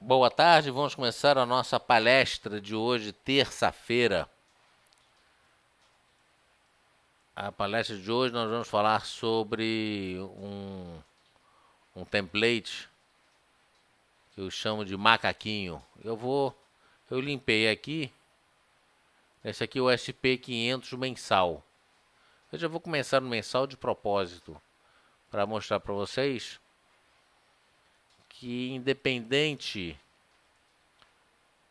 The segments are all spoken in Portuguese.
Boa tarde, vamos começar a nossa palestra de hoje, terça-feira. A palestra de hoje nós vamos falar sobre um template que eu chamo de macaquinho. Eu limpei aqui, esse aqui é o SP500 mensal. Eu já vou começar no mensal de propósito, para mostrar para vocês que independente...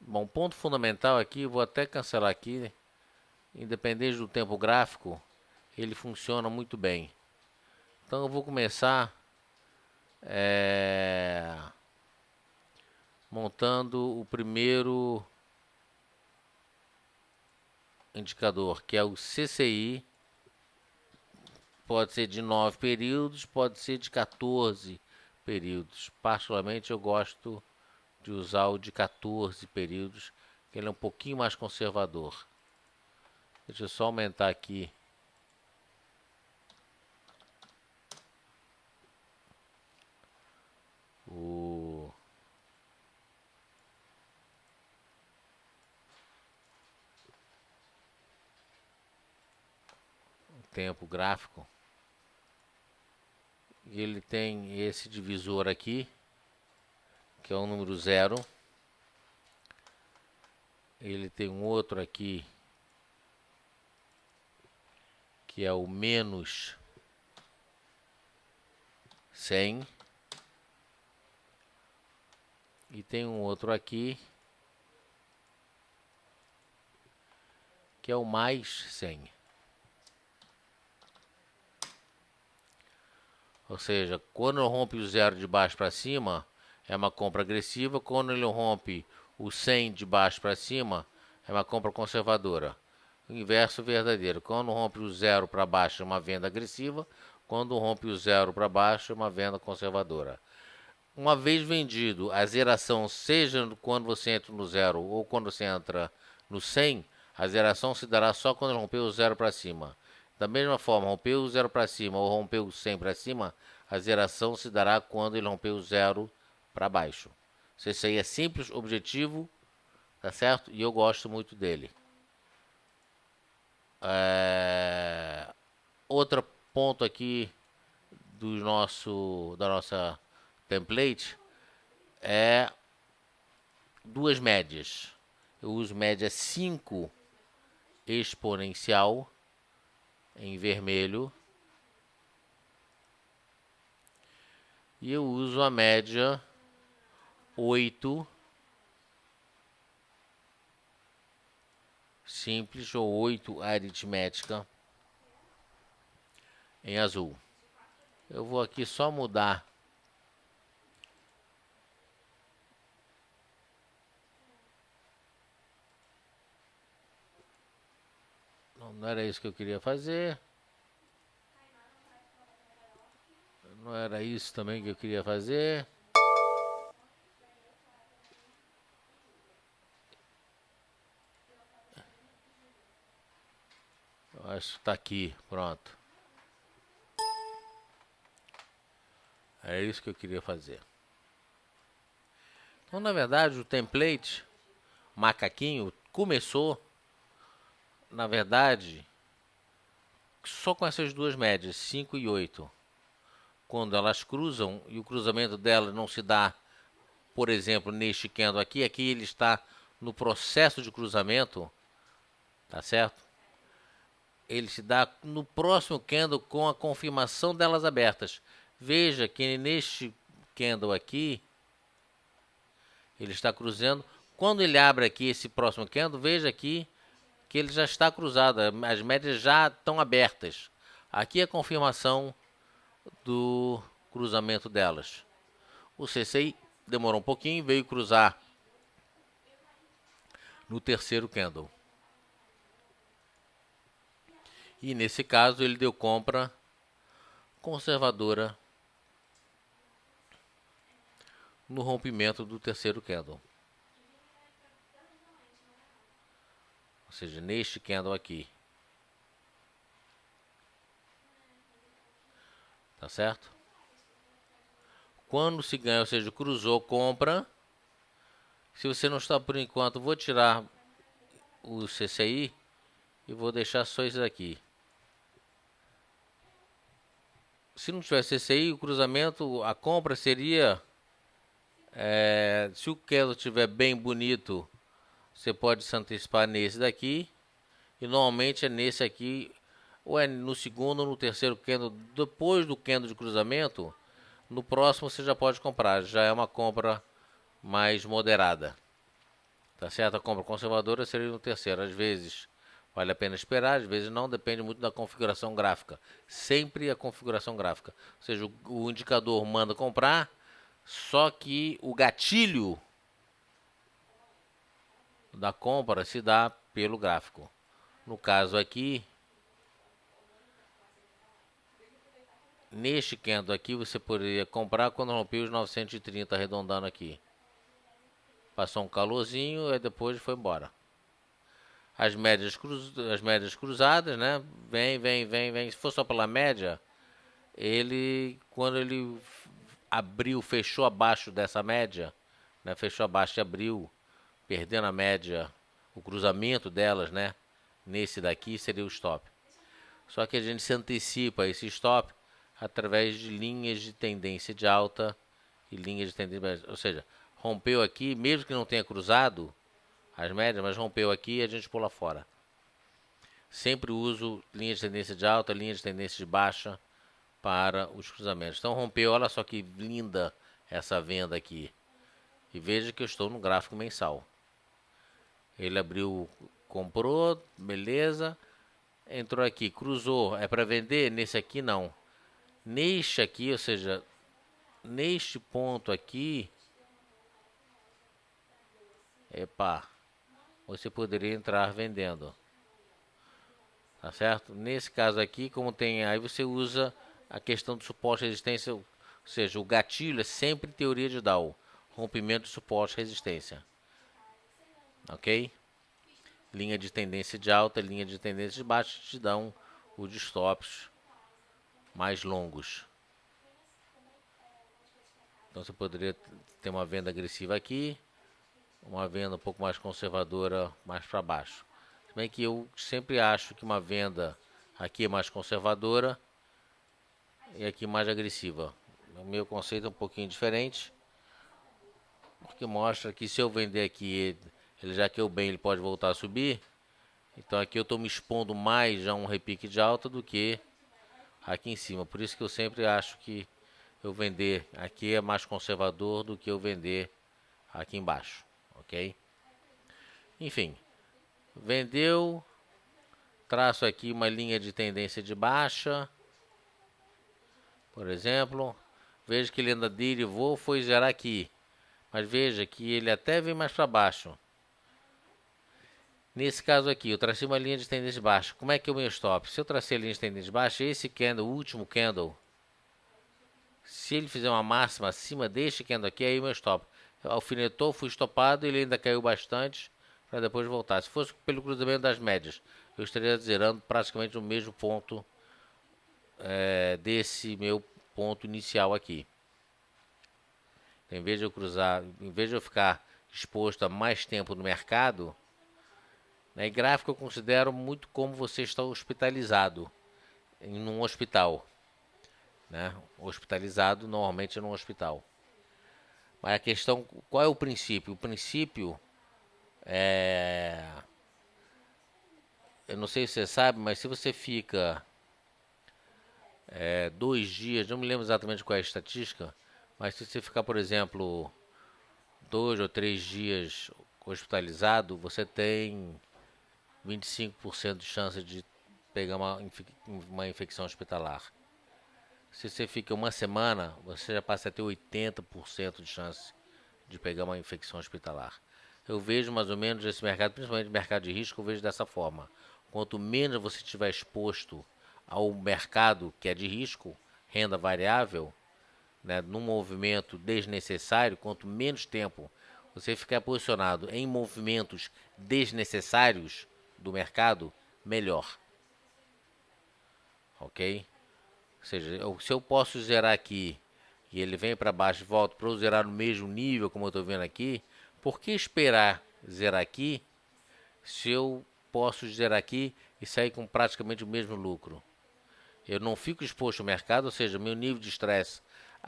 Bom, ponto fundamental aqui, vou até cancelar aqui, independente do tempo gráfico, ele funciona muito bem. Então eu vou começar montando o primeiro indicador, que é o CCI. Pode ser de 9 períodos, pode ser de 14 períodos. Particularmente eu gosto de usar o de 14 períodos, que ele é um pouquinho mais conservador. Deixa eu só aumentar aqui o tempo gráfico. E ele tem esse divisor aqui, que é o número 0. Ele tem um outro aqui, que é o menos 100. E tem um outro aqui, que é o mais 100. Ou seja, quando ele rompe o 0 de baixo para cima, é uma compra agressiva. Quando ele rompe o 100 de baixo para cima, é uma compra conservadora. O inverso verdadeiro. Quando rompe o 0 para baixo, é uma venda agressiva. Quando rompe o 0 para baixo, é uma venda conservadora. Uma vez vendido, a zeração, seja quando você entra no 0 ou quando você entra no 100, a zeração se dará só quando ele romper o 0 para cima. Da mesma forma, rompeu o 0 para cima ou rompeu o 100 para cima, a zeração se dará quando ele romper o 0 para baixo. Isso aí é simples, objetivo, tá certo? E eu gosto muito dele. Outro ponto aqui da nossa template é duas médias. Eu uso média 5 exponencial em vermelho. E eu uso a média 8 simples ou 8 aritmética em azul. Eu vou aqui só mudar não era isso que eu queria fazer. Não era isso também que eu queria fazer. Eu acho que está aqui, pronto. É isso que eu queria fazer. Então, na verdade, o template macaquinho começou, na verdade, só com essas duas médias, 5 e 8. Quando elas cruzam e o cruzamento delas não se dá, por exemplo, neste candle aqui ele está no processo de cruzamento, tá certo? Ele se dá no próximo candle com a confirmação delas abertas. Veja que neste candle aqui, ele está cruzando. Quando ele abre aqui esse próximo candle, veja aqui que ele já está cruzado. As médias já estão abertas. Aqui é a confirmação do cruzamento delas. O CCI demorou um pouquinho, veio cruzar no terceiro candle. E nesse caso ele deu compra conservadora no rompimento do terceiro candle. Ou seja, neste candle aqui. Tá certo? Quando se ganha, ou seja, cruzou, compra. Se você não está por enquanto, vou tirar o CCI e vou deixar só isso aqui. Se não tiver CCI, o cruzamento, a compra seria, se o candle estiver bem bonito, você pode se antecipar nesse daqui. E normalmente é nesse aqui, ou é no segundo ou no terceiro candle, depois do candle de cruzamento, no próximo você já pode comprar, já é uma compra mais moderada. Tá certo? A compra conservadora seria no terceiro. Às vezes vale a pena esperar, às vezes não, depende muito da configuração gráfica. Sempre a configuração gráfica. Ou seja, o indicador manda comprar, só que o gatilho da compra se dá pelo gráfico. No caso aqui, neste candle aqui, você poderia comprar quando rompeu os 930, arredondando aqui. Passou um calorzinho e depois foi embora. As médias cruzadas, né? Vem. Se for só pela média, quando ele abriu, fechou abaixo dessa média, né? Fechou abaixo e abriu, perdendo a média, o cruzamento delas, né? Nesse daqui seria o stop. Só que a gente se antecipa a esse stop através de linhas de tendência de alta e linhas de tendência, ou seja, rompeu aqui, mesmo que não tenha cruzado as médias, mas rompeu aqui e a gente pula fora. Sempre uso linha de tendência de alta, linha de tendência de baixa para os cruzamentos. Então rompeu, olha só que linda essa venda aqui. E veja que eu estou no gráfico mensal. Ele abriu, comprou, beleza. Entrou aqui, cruzou, é para vender? Nesse aqui não. Neste aqui, ou seja, neste ponto aqui, você poderia entrar vendendo. Tá certo? Nesse caso aqui, como tem, aí você usa a questão do suporte e resistência, ou seja, o gatilho é sempre teoria de Dow, rompimento de suporte e resistência. Ok? Linha de tendência de alta, linha de tendência de baixa te dão os stops mais longos. Então você poderia ter uma venda agressiva aqui, uma venda um pouco mais conservadora mais para baixo. Se bem que eu sempre acho que uma venda aqui é mais conservadora e aqui mais agressiva. O meu conceito é um pouquinho diferente, porque mostra que se eu vender aqui, ele já que o bem ele pode voltar a subir. Então aqui eu estou me expondo mais a um repique de alta do que aqui em cima. Por isso que eu sempre acho que eu vender aqui é mais conservador do que eu vender aqui embaixo, ok? Enfim, vendeu, traço aqui uma linha de tendência de baixa, por exemplo. Veja que ele ainda derivou, foi zerar aqui, mas veja que ele até vem mais para baixo. Nesse caso aqui, eu tracei uma linha de tendência de baixa. Como é que é o meu stop? Se eu tracei a linha de tendência de baixa, esse candle, o último candle, se ele fizer uma máxima acima deste candle aqui, aí o meu stop. Alfinetou, fui estopado, ele ainda caiu bastante para depois voltar. Se fosse pelo cruzamento das médias, eu estaria zerando praticamente no mesmo ponto desse meu ponto inicial aqui. Então, em vez de eu cruzar, em vez de eu ficar exposto a mais tempo no mercado, né, gráfico eu considero muito como você está hospitalizado em um hospital, né? Hospitalizado normalmente é num hospital. Mas a questão, qual é o princípio? O princípio eu não sei se você sabe, mas se você fica 2 dias, não me lembro exatamente qual é a estatística, mas se você ficar, por exemplo, 2 ou 3 dias hospitalizado, você tem 25% de chance de pegar uma infecção hospitalar. Se você fica uma semana, você já passa a ter 80% de chance de pegar uma infecção hospitalar. Eu vejo mais ou menos esse mercado, principalmente mercado de risco, eu vejo dessa forma. Quanto menos você estiver exposto ao mercado que é de risco, renda variável, né, num movimento desnecessário, quanto menos tempo você ficar posicionado em movimentos desnecessários do mercado, melhor. Ok? Ou seja, se eu posso zerar aqui e ele vem para baixo e volta para eu zerar no mesmo nível como eu estou vendo aqui, Por que esperar zerar aqui se eu posso zerar aqui e sair com praticamente o mesmo lucro? Eu não fico exposto ao mercado, ou seja, meu nível de estresse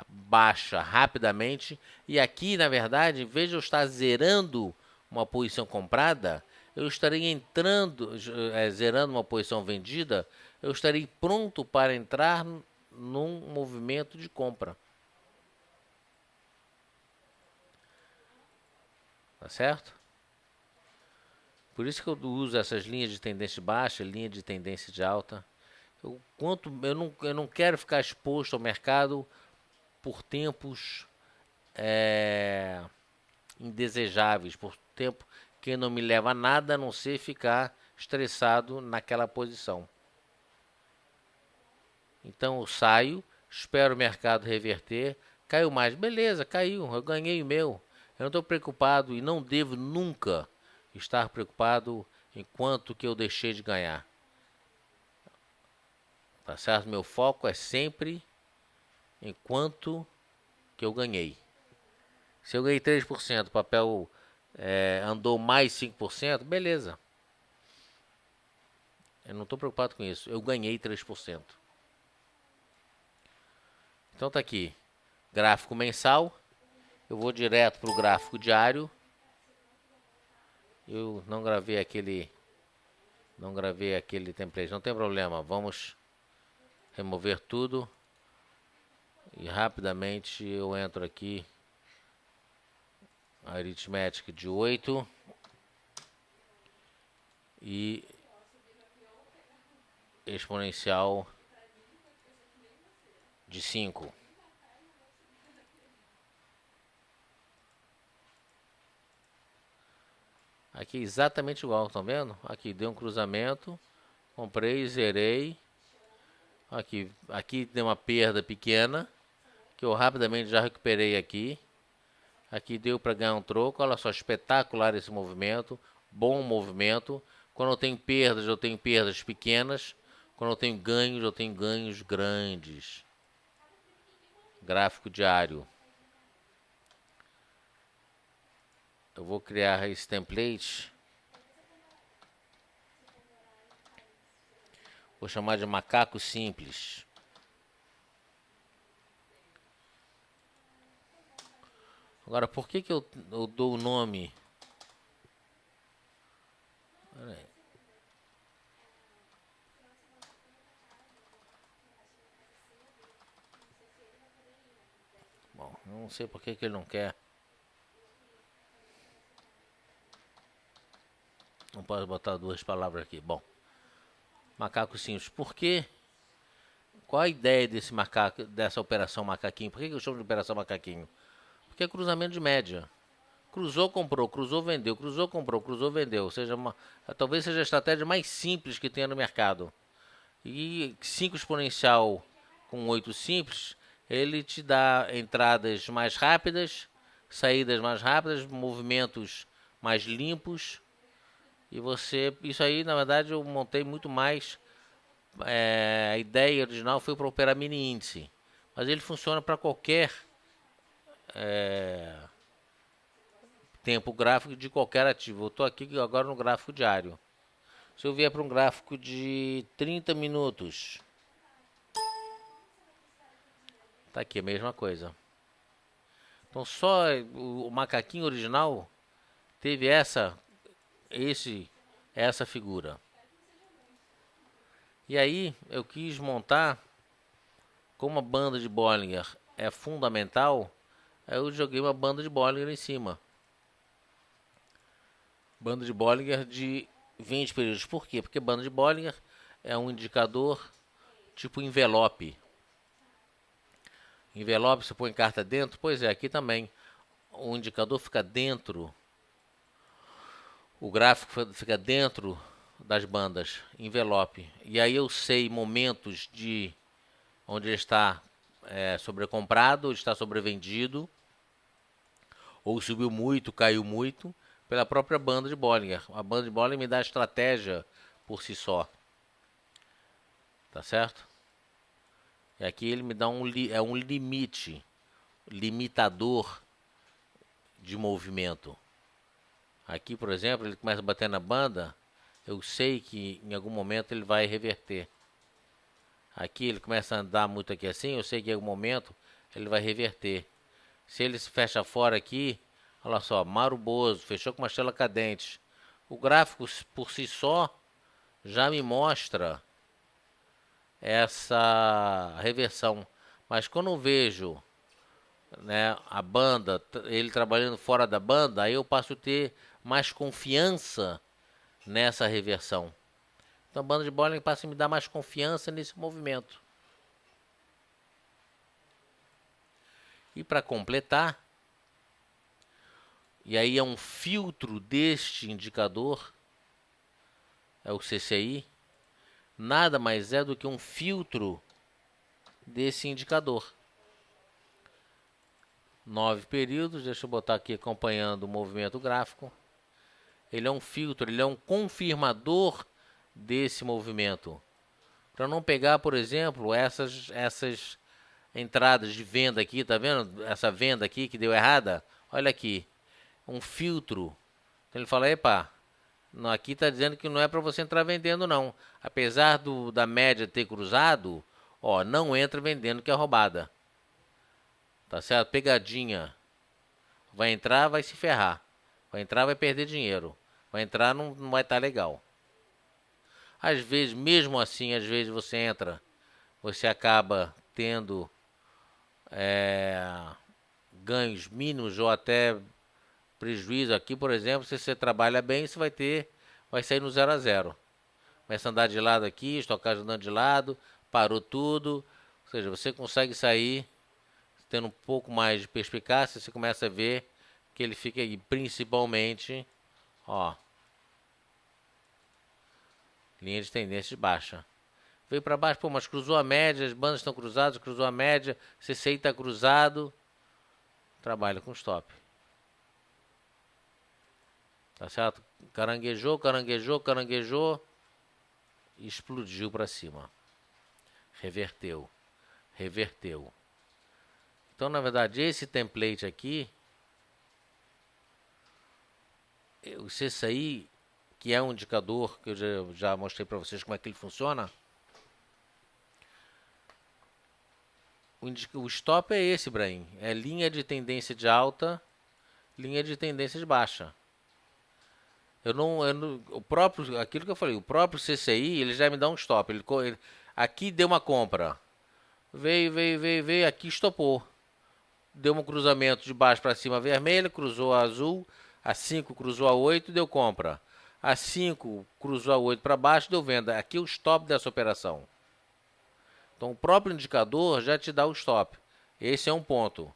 baixa rapidamente. E aqui, na verdade, em vez de eu estar zerando uma posição comprada, eu estarei entrando, zerando uma posição vendida, eu estarei pronto para entrar num movimento de compra. Tá certo? Por isso que eu uso essas linhas de tendência baixa, linha de tendência de alta. Eu não quero ficar exposto ao mercado por tempos indesejáveis, por tempo que não me leva a nada a não ser ficar estressado naquela posição. Então eu saio, espero o mercado reverter, caiu mais, beleza, caiu, eu ganhei o meu. Eu não estou preocupado e não devo nunca estar preocupado em quanto que eu deixei de ganhar. Tá certo? Meu foco é sempre em quanto que eu ganhei. Se eu ganhei 3%, o papel andou mais 5%, beleza. Eu não estou preocupado com isso. Eu ganhei 3%. Então tá aqui. Gráfico mensal. Eu vou direto para o gráfico diário. Eu não gravei aquele template. Não tem problema. Vamos remover tudo. E rapidamente eu entro aqui. Aritmética de 8. E exponencial de 5. Aqui é exatamente igual, estão vendo? Aqui deu um cruzamento, comprei, zerei. Aqui deu uma perda pequena, que eu rapidamente já recuperei aqui. Aqui deu para ganhar um troco, olha só, espetacular esse movimento, bom movimento. Quando eu tenho perdas pequenas. Quando eu tenho ganhos grandes. Gráfico diário. Eu vou criar esse template. Vou chamar de macaco simples. Agora, por que eu dou o nome? Bom, não sei por que ele não quer. Não posso botar duas palavras aqui. Bom, macaco simples. Por quê? Qual a ideia dessa operação macaquinho? Por que eu chamo de operação macaquinho? Porque é cruzamento de média. Cruzou, comprou, cruzou, vendeu, cruzou, comprou, cruzou, vendeu. Ou seja, talvez seja a estratégia mais simples que tenha no mercado. E 5 exponencial com 8 simples, ele te dá entradas mais rápidas, saídas mais rápidas, movimentos mais limpos. E isso aí, na verdade, eu montei muito mais. A ideia original foi para operar mini índice, mas ele funciona para qualquer tempo gráfico de qualquer ativo. Eu estou aqui agora no gráfico diário. Se eu vier para um gráfico de 30 minutos, tá aqui a mesma coisa. Então só o macaquinho original teve essa figura. E aí eu quis montar, como a banda de Bollinger é fundamental, aí eu joguei uma banda de Bollinger em cima. Banda de Bollinger de 20 períodos. Por quê? Porque banda de Bollinger é um indicador tipo envelope. Envelope, você põe carta dentro? Pois é, aqui também. O indicador fica dentro. O gráfico fica dentro das bandas, envelope. E aí eu sei momentos de onde ele está sobrecomprado, está sobrevendido, ou subiu muito, caiu muito, pela própria banda de Bollinger. A banda de Bollinger me dá estratégia por si só. Tá certo? E aqui ele me dá um limite, limitador de movimento. Aqui, por exemplo, ele começa a bater na banda, eu sei que em algum momento ele vai reverter. Aqui ele começa a andar muito aqui assim, eu sei que em algum momento ele vai reverter. Se ele se fecha fora aqui, olha só, Maruboso, fechou com uma estrela cadente. O gráfico por si só já me mostra essa reversão. Mas quando eu vejo, né, a banda, ele trabalhando fora da banda, aí eu passo a ter mais confiança nessa reversão. Então a banda de Bollinger passa a me dar mais confiança nesse movimento. E para completar, e aí é um filtro deste indicador, é o CCI, nada mais é do que um filtro desse indicador. 9 períodos, deixa eu botar aqui acompanhando o movimento gráfico. Ele é um filtro, ele é um confirmador desse movimento. Para não pegar, por exemplo, essas entradas de venda aqui, tá vendo? Essa venda aqui que deu errada, olha aqui, um filtro. Então ele fala, epa, aqui está dizendo que não é para você entrar vendendo não. Apesar da média ter cruzado, ó, não entra vendendo que é roubada. Tá certo? Pegadinha. Vai entrar, vai se ferrar. Vai entrar, vai perder dinheiro. Vai entrar, não vai estar legal. Às vezes, mesmo assim, às vezes você entra, você acaba tendo ganhos mínimos ou até prejuízo. Aqui, por exemplo, se você trabalha bem, você vai sair no 0 a 0. Começa a andar de lado aqui, estocagem andando de lado, parou tudo. Ou seja, você consegue sair tendo um pouco mais de perspicácia, você começa a ver que ele fica aí, principalmente, ó, linha de tendência de baixa. Veio para baixo, pô, mas cruzou a média, as bandas estão cruzadas, cruzou a média, CCI está cruzado, trabalha com stop. Tá certo? Caranguejou, caranguejou, caranguejou, explodiu para cima. Reverteu, reverteu. Então, na verdade, esse template aqui, o CCI, que é um indicador que eu já mostrei para vocês como é que ele funciona. O stop é esse, Brahim. É linha de tendência de alta, linha de tendência de baixa. Aquilo que eu falei, o próprio CCI, ele já me dá um stop. Aqui deu uma compra. Veio, aqui estopou. Deu um cruzamento de baixo para cima vermelho, cruzou a azul, a 5 cruzou a 8, deu compra. A 5 cruzou a 8 para baixo, deu venda. Aqui é o stop dessa operação. Então o próprio indicador já te dá o stop. Esse é um ponto.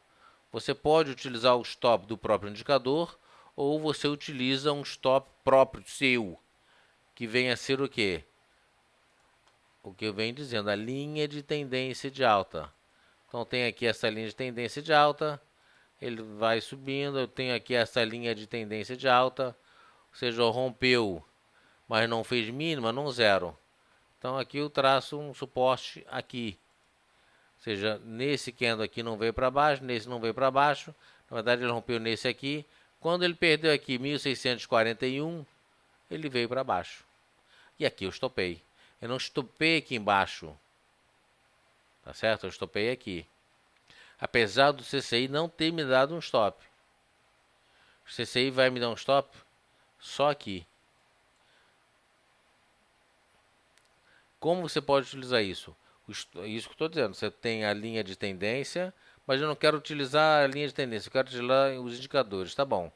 Você pode utilizar o stop do próprio indicador ou você utiliza um stop próprio seu, que vem a ser o quê? O que eu venho dizendo, a linha de tendência de alta. Então tem aqui essa linha de tendência de alta, ele vai subindo, eu tenho aqui essa linha de tendência de alta, ou seja, rompeu, mas não fez mínima, não zero. Então aqui eu traço um suporte aqui. Ou seja, nesse candle aqui não veio para baixo, nesse não veio para baixo. Na verdade ele rompeu nesse aqui. Quando ele perdeu aqui 1641, ele veio para baixo. E aqui eu estopei. Eu não estopei aqui embaixo. Tá certo? Eu estopei aqui. Apesar do CCI não ter me dado um stop. O CCI vai me dar um stop só aqui. Como você pode utilizar isso? Isso que eu estou dizendo. Você tem a linha de tendência, mas eu não quero utilizar a linha de tendência. Eu quero utilizar os indicadores. Tá bom.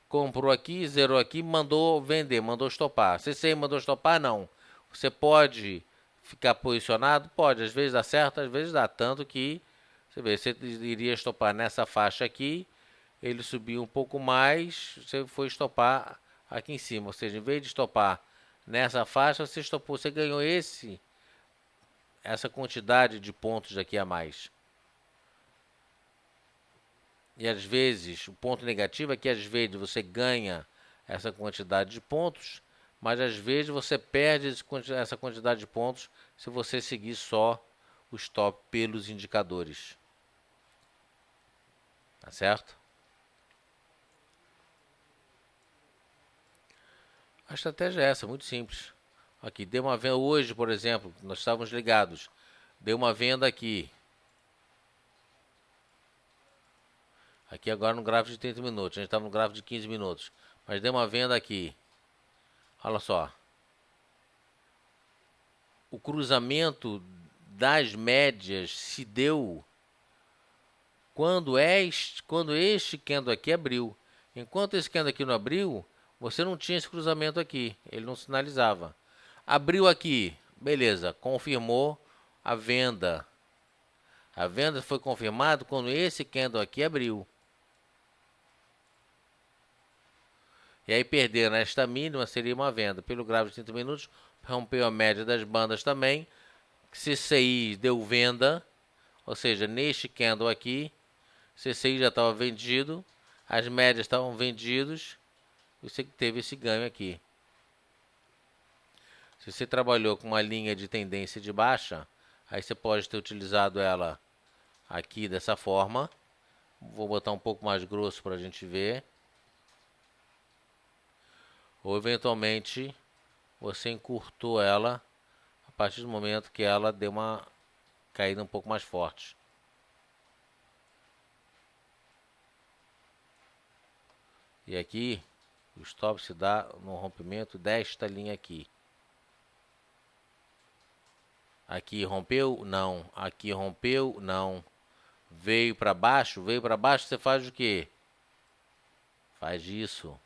Comprou aqui, zerou aqui, mandou vender, mandou estopar. CCI mandou estopar? Não. Você pode ficar posicionado? Pode. Às vezes dá certo, às vezes dá. Tanto que, você vê, você iria estopar nessa faixa aqui, ele subiu um pouco mais, você foi estopar aqui em cima. Ou seja, em vez de estopar nessa faixa, você estopou, você ganhou essa quantidade de pontos aqui a mais. E às vezes, o ponto negativo é que às vezes você ganha essa quantidade de pontos, mas às vezes você perde essa quantidade de pontos se você seguir só o stop pelos indicadores. Tá certo? A estratégia é essa, muito simples. Aqui, deu uma venda hoje, por exemplo, nós estávamos ligados. Deu uma venda aqui. Aqui agora no gráfico de 30 minutos. A gente estava no gráfico de 15 minutos. Mas deu uma venda aqui. Olha só. O cruzamento das médias se deu quando este candle aqui abriu. Enquanto esse candle aqui não abriu, você não tinha esse cruzamento aqui. Ele não sinalizava. Abriu aqui. Beleza. Confirmou a venda. A venda foi confirmada quando esse candle aqui abriu. E aí perder nesta mínima seria uma venda. Pelo gráfico de 30 minutos, rompeu a média das bandas também. CCI deu venda, ou seja, neste candle aqui, CCI já estava vendido, as médias estavam vendidas, e você teve esse ganho aqui. Se você trabalhou com uma linha de tendência de baixa, aí você pode ter utilizado ela aqui dessa forma. Vou botar um pouco mais grosso para a gente ver. Ou eventualmente você encurtou ela a partir do momento que ela deu uma caída um pouco mais forte. E aqui o stop se dá no rompimento desta linha aqui. Aqui rompeu? Não. Aqui rompeu? Não. Veio para baixo? Veio para baixo, você faz o quê? Faz isso.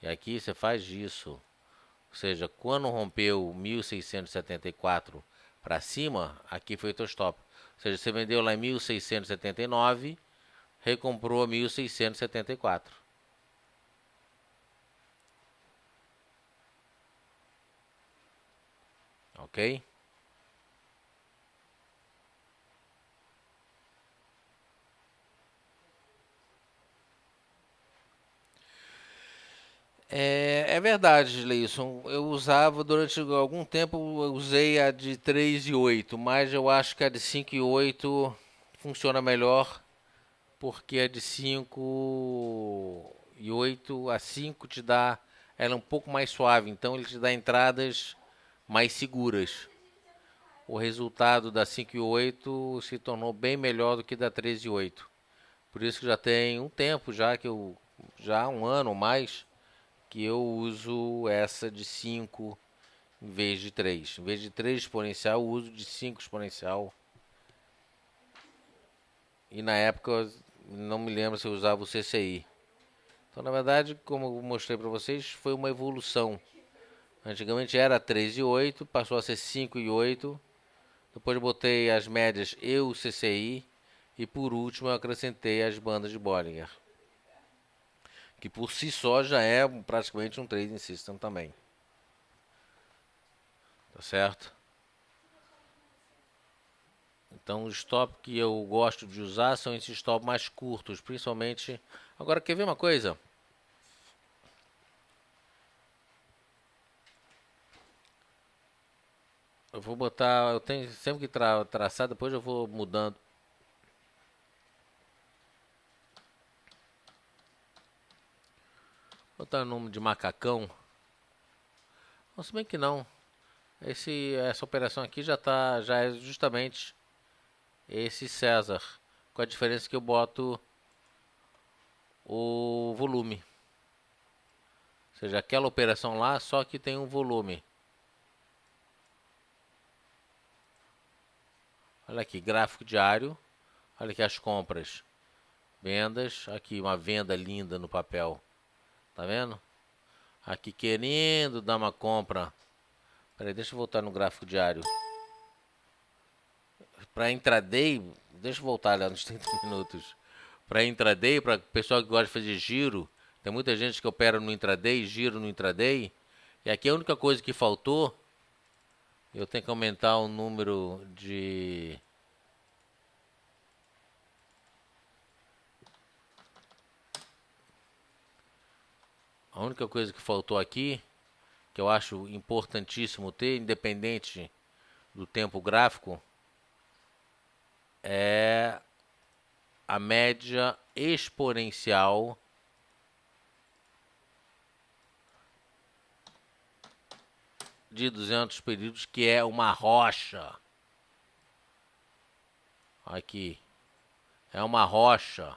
E aqui você faz isso. Ou seja, quando rompeu 1.674 para cima, aqui foi o teu stop. Ou seja, você vendeu lá em 1.679, recomprou a 1.674. Ok? É verdade, Leison. Eu usava durante algum tempo, eu usei a de 3 e 8, mas eu acho que a de 5 e 8 funciona melhor, porque a de 5 e 8, a 5 te dá, ela é um pouco mais suave, então ele te dá entradas mais seguras. O resultado da 5 e 8 se tornou bem melhor do que da 13 e 8. Por isso que já tem um tempo já um ano ou mais, que eu uso essa de 5 em vez de 3. Em vez de 3 exponencial, eu uso de 5 exponencial. E na época, não me lembro se eu usava o CCI. Então, na verdade, como eu mostrei para vocês, foi uma evolução. Antigamente era 3 e 8, passou a ser 5 e 8. Depois botei as médias e o CCI. E por último, eu acrescentei as bandas de Bollinger, que por si só já é praticamente um trading system também. Tá certo? Então, os stop que eu gosto de usar são esses stop mais curtos, principalmente. Agora, quer ver uma coisa? Eu vou botar, eu tenho sempre que traçar, depois eu vou mudando. Vou botar o nome de macacão. Não, se bem que não. Essa operação aqui já é justamente esse César, com a diferença que eu boto o volume. Ou seja, aquela operação lá, só que tem um volume. Olha aqui, gráfico diário. Olha aqui as compras. Vendas. Aqui uma venda linda no papel. Tá vendo? Aqui querendo dar uma compra. Peraí, deixa eu voltar no gráfico diário. Para intraday, deixa eu voltar lá nos 30 minutos. Para intraday, para pessoal que gosta de fazer giro, tem muita gente que opera no intraday, giro no intraday. E aqui a única coisa que faltou, eu tenho que aumentar o número de... A única coisa que faltou aqui, que eu acho importantíssimo ter, independente do tempo gráfico, é a média exponencial de 200 períodos, que é uma rocha. Aqui. É uma rocha.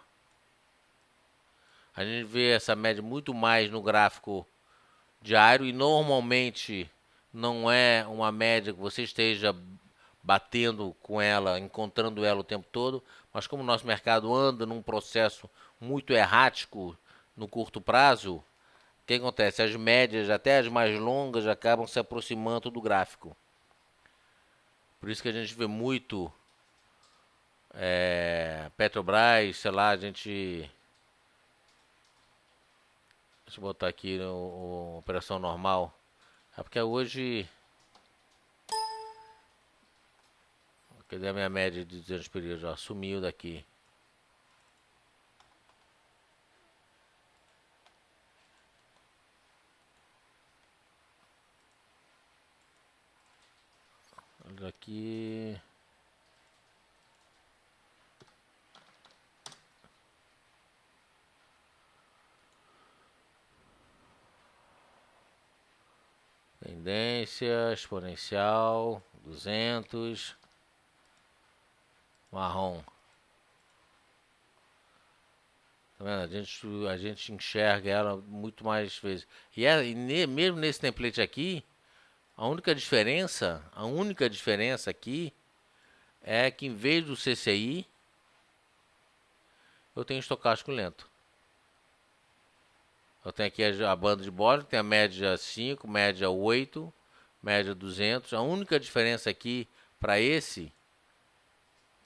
A gente vê essa média muito mais no gráfico diário e normalmente não é uma média que você esteja batendo com ela, encontrando ela o tempo todo, mas como o nosso mercado anda num processo muito errático no curto prazo, o que acontece? As médias, até as mais longas, acabam se aproximando do gráfico. Por isso que a gente vê muito Petrobras, sei lá, a gente... Deixa eu botar aqui o operação normal. É porque hoje... Cadê a minha média de 200 períodos? Ó, sumiu daqui. Olha aqui. Tendência exponencial 200 marrom. Tá vendo? A gente enxerga ela muito mais vezes. Mesmo nesse template aqui, a única diferença aqui é que em vez do CCI, eu tenho estocástico lento. Eu tenho aqui a banda de bordo, tem a média 5, média 8, média 200. A única diferença aqui para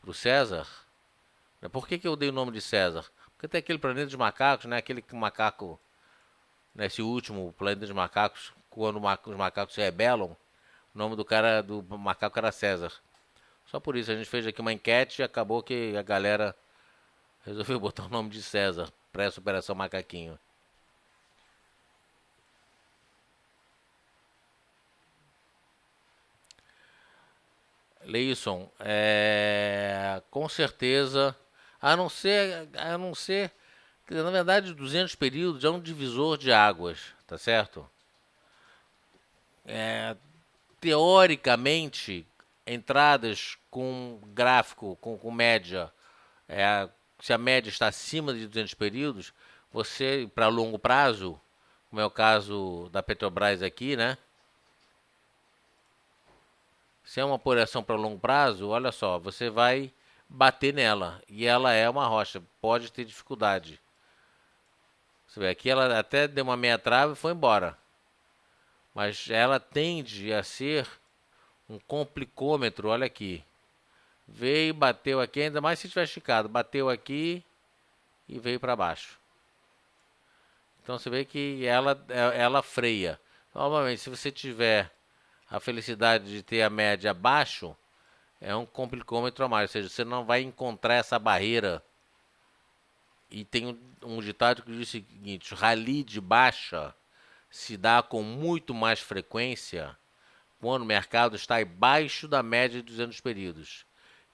pro César, né? Por que eu dei o nome de César? Porque tem aquele planeta dos macacos, né? Aquele macaco, nesse último planeta dos macacos, quando os macacos se rebelam, o nome do macaco era César. Só por isso a gente fez aqui uma enquete e acabou que a galera resolveu botar o nome de César para essa operação macaquinho. Leison, com certeza, a não ser, na verdade, 200 períodos é um divisor de águas, tá certo? Teoricamente, entradas com gráfico, com média, se a média está acima de 200 períodos, você, para longo prazo, como é o caso da Petrobras aqui, né? Se é uma operação para longo prazo, olha só, você vai bater nela. E ela é uma rocha, pode ter dificuldade. Você vê, aqui ela até deu uma meia trave e foi embora. Mas ela tende a ser um complicômetro, olha aqui. Veio, bateu aqui, ainda mais se tiver esticado. Bateu aqui e veio para baixo. Então você vê que ela freia. Novamente, se você tiver a felicidade de ter a média abaixo, é um complicômetro a mais, ou seja, você não vai encontrar essa barreira. E tem um ditado que diz o seguinte: rally de baixa se dá com muito mais frequência quando o mercado está abaixo da média de 200 períodos.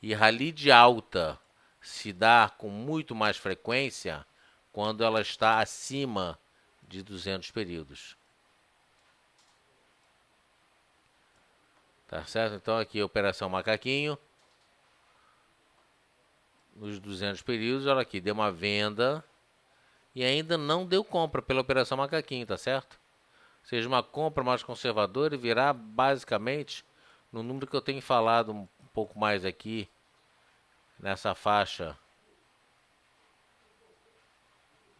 E rally de alta se dá com muito mais frequência quando ela está acima de 200 períodos. Tá certo? Então aqui a operação macaquinho. Nos 200 períodos, olha aqui, deu uma venda e ainda não deu compra pela operação macaquinho, tá certo? Ou seja, uma compra mais conservadora e virá basicamente no número que eu tenho falado um pouco mais aqui, nessa faixa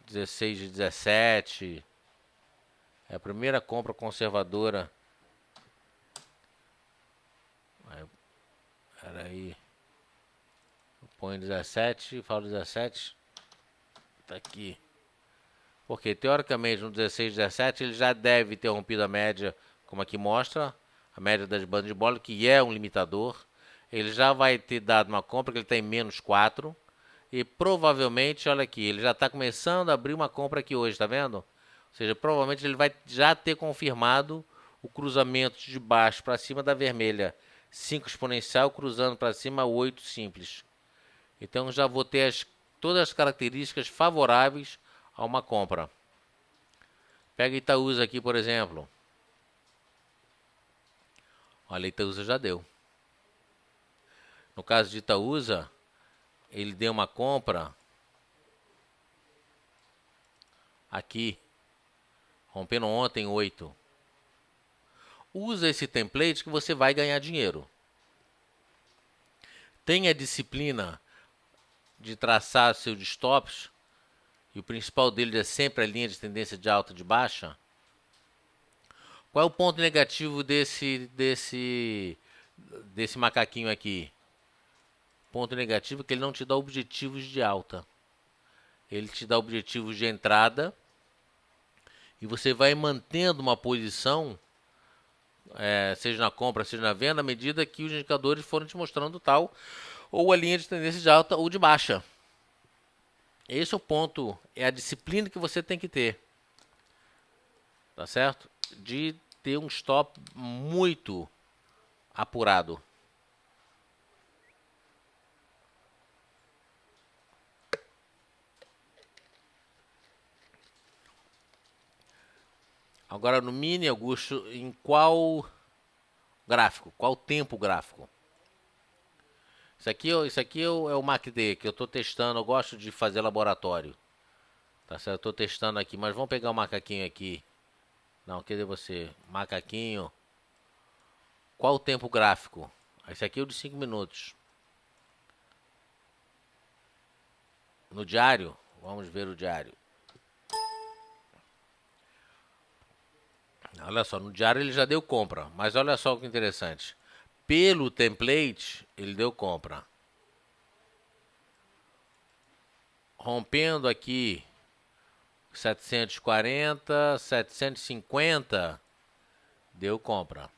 16 de 17. É a primeira compra conservadora. Peraí. Põe 17, falo 17. Tá aqui. Porque teoricamente no 16, 17 ele já deve ter rompido a média, como aqui mostra, a média das bandas de bola, que é um limitador. Ele já vai ter dado uma compra que ele está em menos 4. E provavelmente, olha aqui, ele já está começando a abrir uma compra aqui hoje, tá vendo? Ou seja, provavelmente ele vai já ter confirmado o cruzamento de baixo para cima da vermelha. 5 exponencial cruzando para cima 8 simples. Então já vou ter todas as características favoráveis a uma compra. Pega Itaúsa aqui, por exemplo. Olha, Itaúsa já deu. No caso de Itaúsa, ele deu uma compra aqui, rompendo ontem 8. Usa esse template que você vai ganhar dinheiro. Tenha disciplina de traçar seus stops, e o principal deles é sempre a linha de tendência de alta e de baixa. Qual é o ponto negativo desse macaquinho aqui? Ponto negativo é que ele não te dá objetivos de alta. Ele te dá objetivos de entrada e você vai mantendo uma posição, seja na compra, seja na venda, à medida que os indicadores forem te mostrando tal, ou a linha de tendência de alta ou de baixa. Esse é o ponto, é a disciplina que você tem que ter, tá certo? De ter um stop muito apurado. Agora no mini, Augusto, em qual gráfico? Qual tempo gráfico? Isso aqui é o MACD que eu estou testando. Eu gosto de fazer laboratório. Tá certo? Eu estou testando aqui, mas vamos pegar o macaquinho aqui. Não, cadê você? Macaquinho. Qual o tempo gráfico? Esse aqui é o de 5 minutos. No diário? Vamos ver o diário. Olha só, no diário ele já deu compra. Mas olha só o que interessante. Pelo template, ele deu compra. Rompendo aqui 740, 750, deu compra.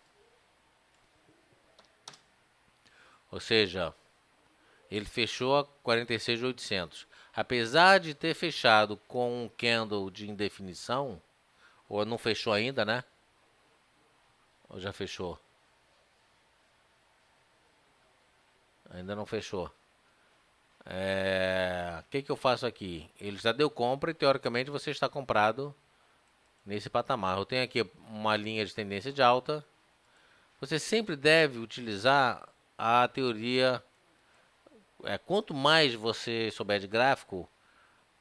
Ou seja, ele fechou a 46.800. Apesar de ter fechado com um candle de indefinição, ou não fechou ainda, né? Ou já fechou? Ainda não fechou. O que eu faço aqui? Ele já deu compra e teoricamente você está comprado nesse patamar. Eu tenho aqui uma linha de tendência de alta. Você sempre deve utilizar a teoria. Quanto mais você souber de gráfico,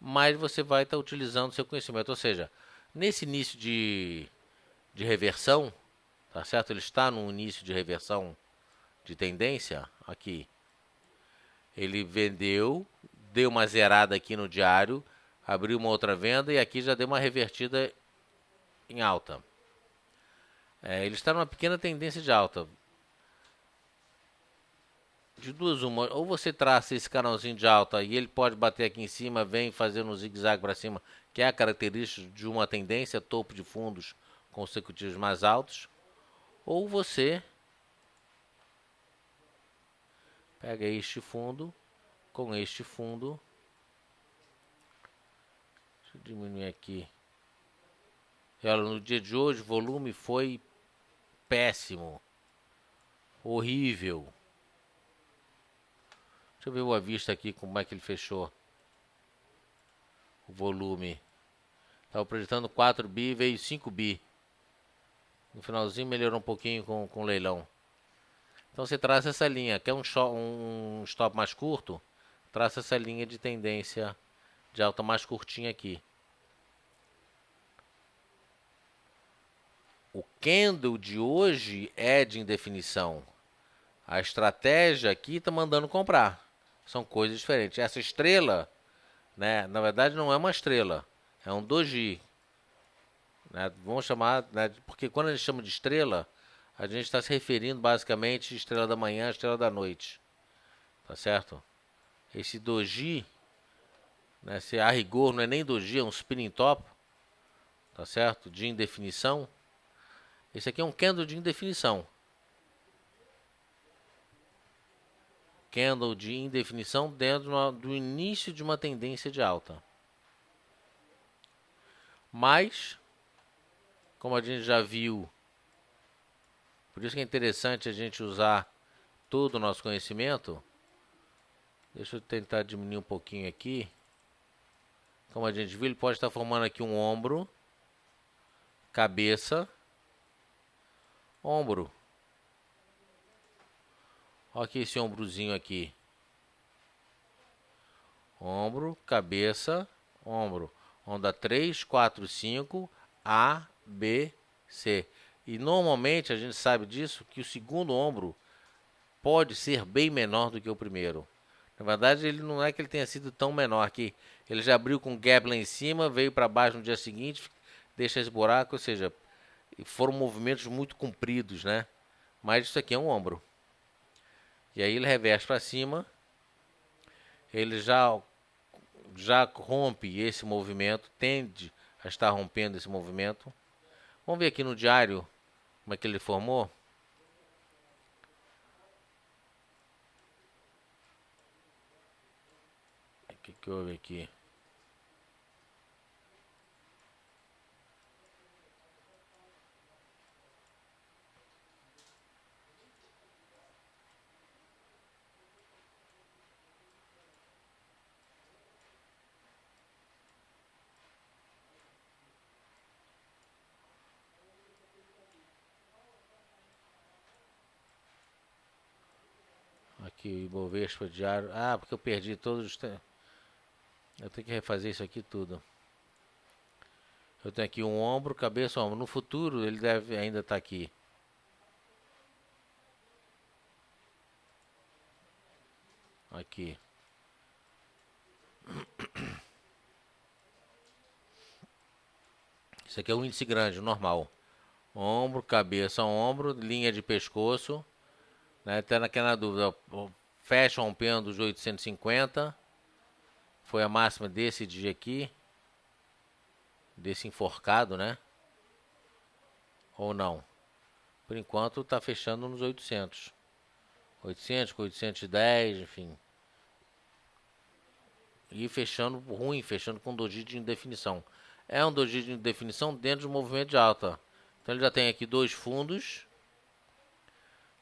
mais você vai estar utilizando o seu conhecimento. Ou seja, nesse início de reversão, tá certo? Ele está no início de reversão de tendência aqui. Ele vendeu, deu uma zerada aqui no diário, abriu uma outra venda e aqui já deu uma revertida em alta. Ele está numa pequena tendência de alta. De duas uma, ou você traça esse canalzinho de alta e ele pode bater aqui em cima, vem fazendo um zigue-zague para cima, que é a característica de uma tendência, topo de fundos consecutivos mais altos, ou você pega este fundo com este fundo. Deixa eu diminuir aqui. E olha, no dia de hoje o volume foi péssimo, horrível. Deixa eu ver o à vista aqui, como é que ele fechou o volume. Estava projetando 4 bi, veio 5 bi. No finalzinho melhorou um pouquinho com o leilão. Então você traça essa linha. Quer um stop mais curto? Traça essa linha de tendência de alta mais curtinha aqui. O candle de hoje é de indefinição. A estratégia aqui está mandando comprar. São coisas diferentes. Essa estrela, né, na verdade não é uma estrela, é um doji. Né, vamos chamar, né, porque quando a gente chama de estrela, a gente está se referindo basicamente à estrela da manhã, à estrela da noite. Tá certo? Esse doji, né, se a rigor não é nem doji, é um spinning top. Tá certo? De indefinição. Esse aqui é um candle de indefinição. Candle de indefinição dentro do início de uma tendência de alta. Mas, como a gente já viu, por isso que é interessante a gente usar todo o nosso conhecimento. Deixa eu tentar diminuir um pouquinho aqui. Como a gente viu, ele pode estar formando aqui um ombro, cabeça, ombro. Olha aqui esse ombrozinho aqui. Ombro, cabeça, ombro. Onda 3, 4, 5, A, B, C. E normalmente a gente sabe disso, que o segundo ombro pode ser bem menor do que o primeiro. Na verdade, ele não é que ele tenha sido tão menor aqui. Ele já abriu com gap lá em cima, veio para baixo no dia seguinte, deixa esse buraco, ou seja, foram movimentos muito compridos, né? Mas isso aqui é um ombro. E aí ele reverte para cima, ele já rompe esse movimento, tende a estar rompendo esse movimento. Vamos ver aqui no diário como é que ele formou. O que houve aqui? Aqui o Ibovespa diário. Ah, porque eu perdi todos os... Eu tenho que refazer isso aqui tudo. Eu tenho aqui um ombro, cabeça, ombro. No futuro ele deve ainda estar aqui. Aqui. Isso aqui é o índice grande, normal. Ombro, cabeça, ombro, linha de pescoço. Né? Até naquela dúvida. Fecha rompendo os 850. Foi a máxima desse dia aqui. Desse enforcado, né? Ou não. Por enquanto está fechando nos 800. 800 com 810, enfim. E fechando ruim, fechando com doji de indefinição. É um doji de indefinição dentro do movimento de alta. Então ele já tem aqui dois fundos.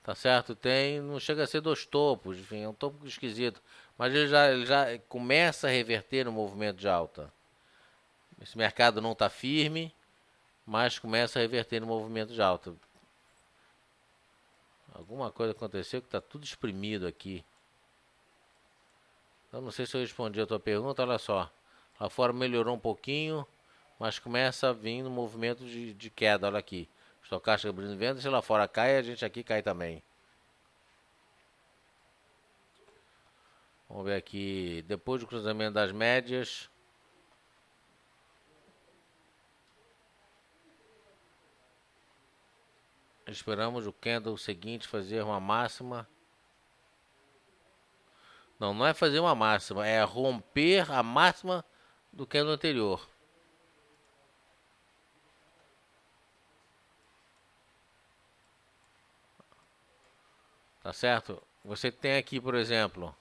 Tá certo? Tem, não chega a ser dois topos, enfim, é um topo esquisito. Mas ele já começa a reverter no movimento de alta. Esse mercado não está firme, mas começa a reverter no movimento de alta. Alguma coisa aconteceu que está tudo exprimido aqui. Eu não sei se eu respondi a tua pergunta, olha só. Lá fora melhorou um pouquinho, mas começa a vir no movimento de queda, olha aqui. Estocástica abrindo venda, se lá fora cai, a gente aqui cai também. Vamos ver aqui, depois do cruzamento das médias. Esperamos o candle seguinte fazer uma máxima. Não, não é fazer uma máxima, é romper a máxima do candle anterior. Tá certo? Você tem aqui, por exemplo,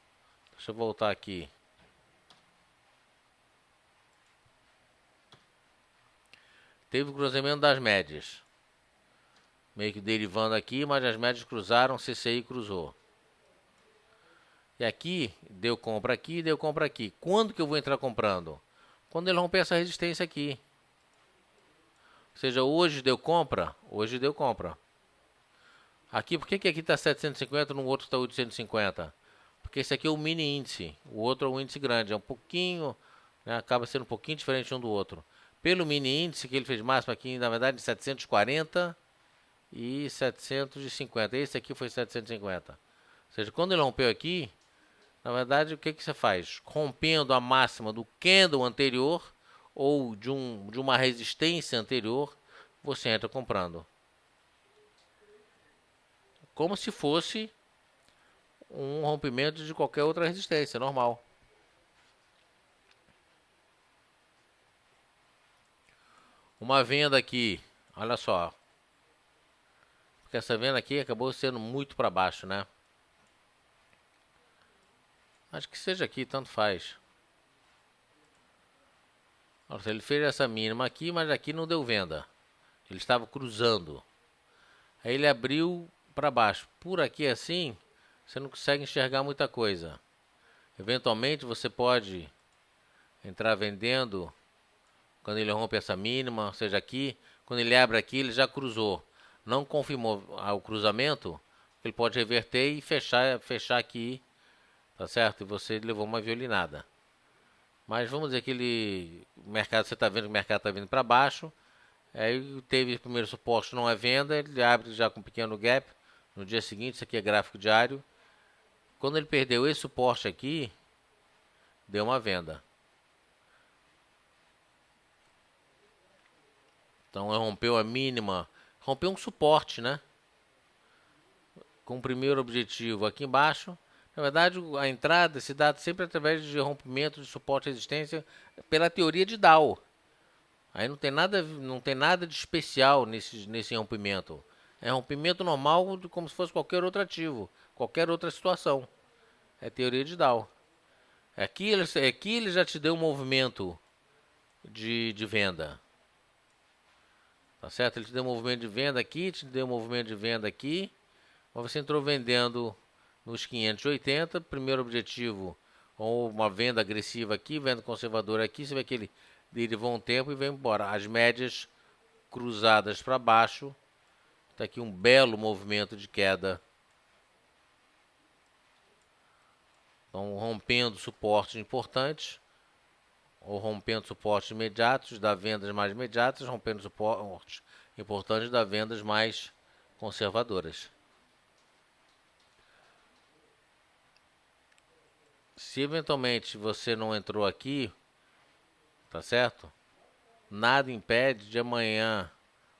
deixa eu voltar aqui. Teve o cruzamento das médias. Meio que derivando aqui, mas as médias cruzaram, CCI cruzou. E aqui, deu compra aqui, deu compra aqui. Quando que eu vou entrar comprando? Quando ele romper essa resistência aqui. Ou seja, hoje deu compra? Hoje deu compra. Aqui, por que aqui está 750 e no outro está 850? Porque esse aqui é o mini índice, o outro é o índice grande, é um pouquinho, né, acaba sendo um pouquinho diferente um do outro. Pelo mini índice que ele fez máximo aqui, na verdade, 740 e 750. Esse aqui foi 750. Ou seja, quando ele rompeu aqui, na verdade, o que você faz? Rompendo a máxima do candle anterior ou de uma resistência anterior, você entra comprando. Como se fosse um rompimento de qualquer outra resistência, normal. Uma venda aqui, olha só. Porque essa venda aqui acabou sendo muito para baixo, né? Acho que seja aqui, tanto faz. Nossa, ele fez essa mínima aqui, mas aqui não deu venda. Ele estava cruzando. Aí ele abriu para baixo. Por aqui assim, você não consegue enxergar muita coisa. Eventualmente você pode entrar vendendo quando ele rompe essa mínima, ou seja, aqui, quando ele abre aqui, ele já cruzou. Não confirmou o cruzamento, Ele pode reverter e fechar aqui, tá certo? E você levou uma violinada. Mas vamos dizer que o mercado, você está vendo que o mercado está vindo para baixo. Aí teve o primeiro suporte, não é venda, ele abre já com um pequeno gap. No dia seguinte, isso aqui é gráfico diário. Quando ele perdeu esse suporte aqui, deu uma venda. Então rompeu a mínima, rompeu um suporte, né? Com o primeiro objetivo aqui embaixo. Na verdade, a entrada se dá sempre através de rompimento de suporte e resistência pela teoria de Dow. Aí não tem nada de especial nesse rompimento. É rompimento normal, como se fosse qualquer outro ativo, qualquer outra situação. É teoria de Dow. Aqui ele já te deu um movimento de venda. Tá certo? Ele te deu um movimento de venda aqui, te deu um movimento de venda aqui. Mas você entrou vendendo nos 580. Primeiro objetivo, ou uma venda agressiva aqui, venda conservadora aqui. Você vê que ele derivou um tempo e veio embora. As médias cruzadas para baixo. Está aqui um belo movimento de queda. Então, rompendo suportes importantes, ou rompendo suportes imediatos, dá vendas mais imediatas, rompendo suportes importantes, dá vendas mais conservadoras. Se eventualmente você não entrou aqui, tá certo? Nada impede de amanhã,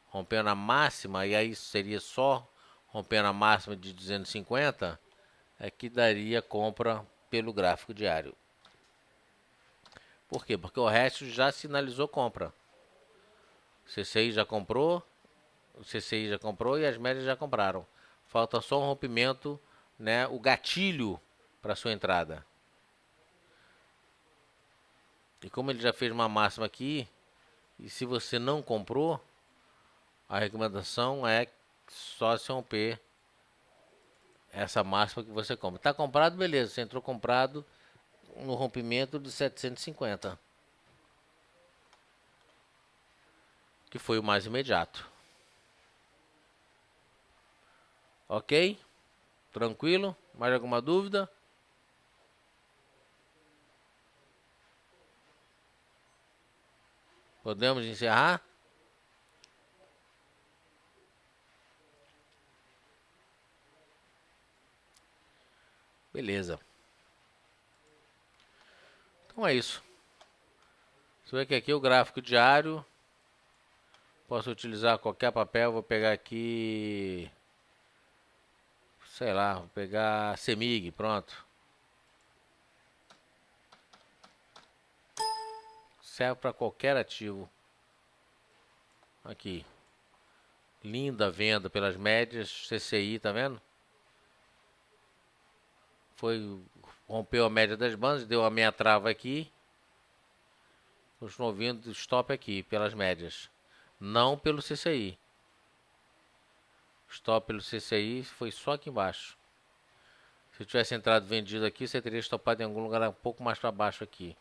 rompendo a máxima, e aí seria só rompendo a máxima de 250, é que daria compra pelo gráfico diário. Por quê? Porque o resto já sinalizou compra. O CCI já comprou, e as médias já compraram. Falta só um rompimento, né, o gatilho para sua entrada. E como ele já fez uma máxima aqui, e se você não comprou, a recomendação é só se romper essa máxima que você compra. Está comprado, beleza. Você entrou comprado no rompimento de 750. Que foi o mais imediato. Ok? Tranquilo? Mais alguma dúvida? Podemos encerrar? Beleza. Então é isso. Você vê que aqui é o gráfico diário. Posso utilizar qualquer papel. Vou pegar aqui, sei lá, vou pegar CEMIG, pronto. Serve para qualquer ativo. Aqui. Linda venda pelas médias. CCI, tá vendo? Rompeu a média das bandas, deu a meia trava aqui. Continuou vindo stop aqui pelas médias. Não pelo CCI. Stop pelo CCI foi só aqui embaixo. Se tivesse entrado vendido aqui, você teria estopado em algum lugar um pouco mais para baixo aqui.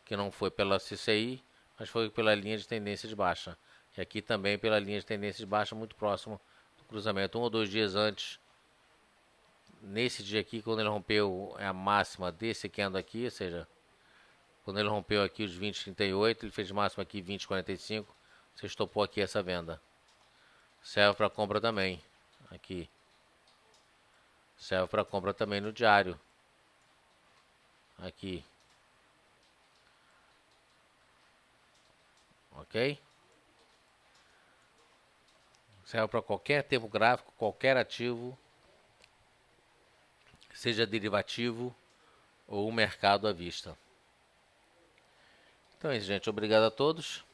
Que não foi pela CCI, mas foi pela linha de tendência de baixa. E aqui também pela linha de tendência de baixa, muito próximo do cruzamento. 1 ou 2 dias antes, nesse dia aqui, quando ele rompeu a máxima desse candle aqui, ou seja, quando ele rompeu aqui os 20,38, ele fez máxima aqui 20,45, você estopou aqui essa venda. Serve para compra também, aqui. Serve para compra também no diário. Aqui. Ok? Serve para qualquer tempo gráfico, qualquer ativo, seja derivativo ou mercado à vista. Então é isso, gente. Obrigado a todos.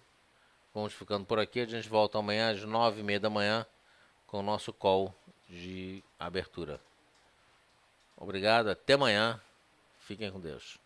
Vamos ficando por aqui. A gente volta amanhã às 9h30 da manhã com o nosso call de abertura. Obrigado. Até amanhã. Fiquem com Deus.